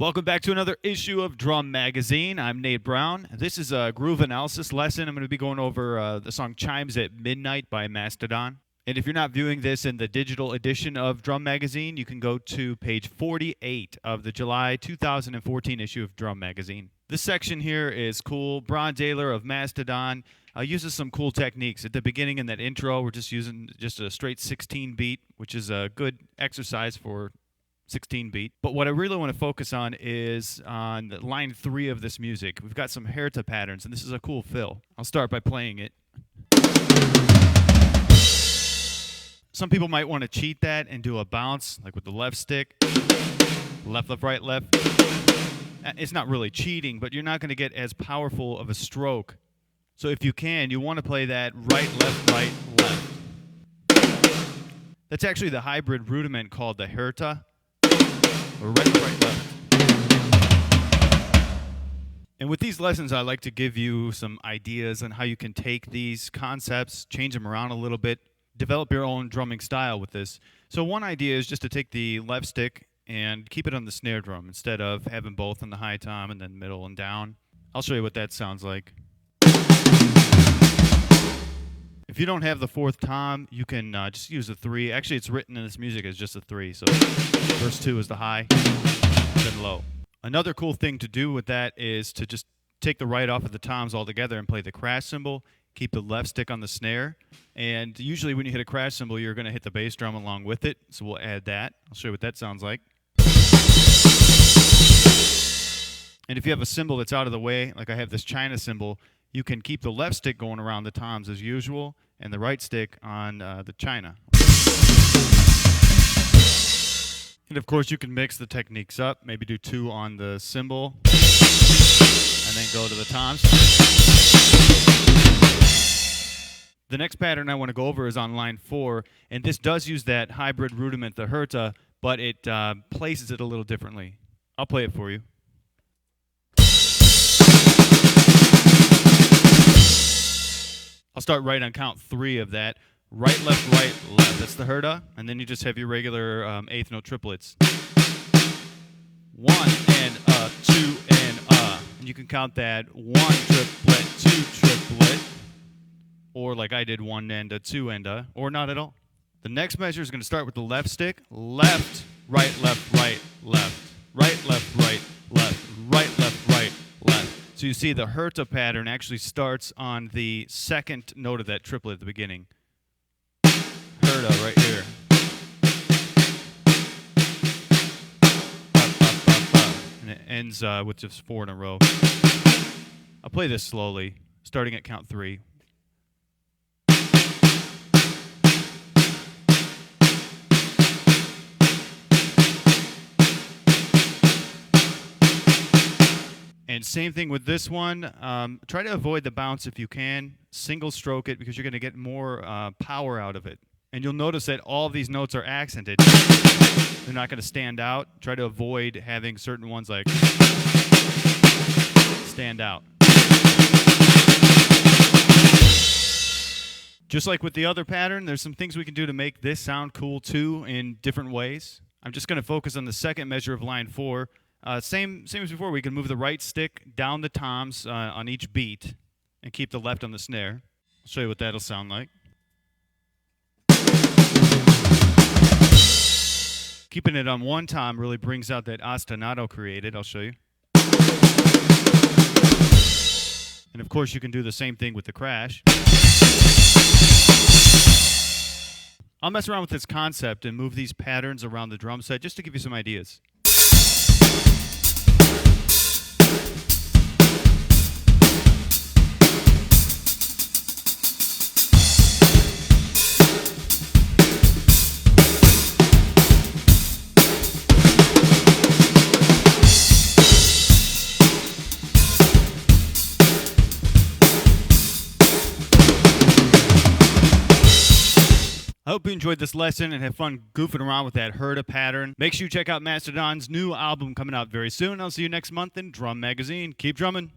Welcome back to another issue of Drum Magazine. I'm Nate Brown. This is a groove analysis lesson. I'm going to be going over the song Chimes at Midnight by Mastodon. And if you're not viewing this in the digital edition of Drum Magazine, you can go to page 48 of the July 2014 issue of Drum Magazine. This section here is cool. Brann Dailor of Mastodon uses some cool techniques. At the beginning in that intro, we're just using a straight 16 beat, which is a good exercise for 16 beat. But what I really want to focus on is on line 3 of this music. We've got some Herta patterns, and this is a cool fill. I'll start by playing it. Some people might want to cheat that and do a bounce, like with the left stick. Left, left, right, left. It's not really cheating, but you're not going to get as powerful of a stroke. So if you can, you want to play that right, left, left. That's actually the hybrid rudiment called the Herta. Or right, left. And with these lessons, I like to give you some ideas on how you can take these concepts, change them around a little bit, develop your own drumming style with this. So one idea is just to take the left stick and keep it on the snare drum instead of having both on the high tom and then middle and down. I'll show you what that sounds like. If you don't have the fourth tom, you can just use a 3. Actually, it's written in this music as just a 3. So verse 2 is the high, then low. Another cool thing to do with that is to just take the right off of the toms altogether and play the crash cymbal. Keep the left stick on the snare. And usually when you hit a crash cymbal, you're going to hit the bass drum along with it. So we'll add that. I'll show you what that sounds like. And if you have a cymbal that's out of the way, like I have this China cymbal, you can keep the left stick going around the toms as usual and the right stick on the China. And of course you can mix the techniques up, maybe do 2 on the cymbal and then go to the toms. The next pattern I want to go over is on line 4, and this does use that hybrid rudiment, the Herta, but it places it a little differently. I'll play it for you. I'll start right on count 3 of that. Right, left, that's the Herta, and then you just have your regular 8th note triplets. 1 and 2 and and you can count that 1 triplet, 2 triplet, or like I did 1 and 2 and or not at all. The next measure is going to start with the left stick. Left, right, left, left, right, left, right, left, left. So you see the Herta pattern actually starts on the 2nd note of that triplet at the beginning. Herta right here. And it ends with just 4 in a row. I'll play this slowly, starting at count 3. And same thing with this one. Try to avoid the bounce if you can. Single stroke it because you're going to get more power out of it. And you'll notice that all of these notes are accented. They're not going to stand out. Try to avoid having certain ones like stand out. Just like with the other pattern, there's some things we can do to make this sound cool too in different ways. I'm just going to focus on the second measure of line 4. Same as before, we can move the right stick down the toms on each beat and keep the left on the snare. I'll show you what that'll sound like. Keeping it on one tom really brings out that ostinato created. I'll show you. And of course, you can do the same thing with the crash. I'll mess around with this concept and move these patterns around the drum set just to give you some ideas. I hope you enjoyed this lesson and have fun goofing around with that Herta pattern. Make sure you check out Mastodon's new album coming out very soon. I'll see you next month in Drum Magazine. Keep drumming.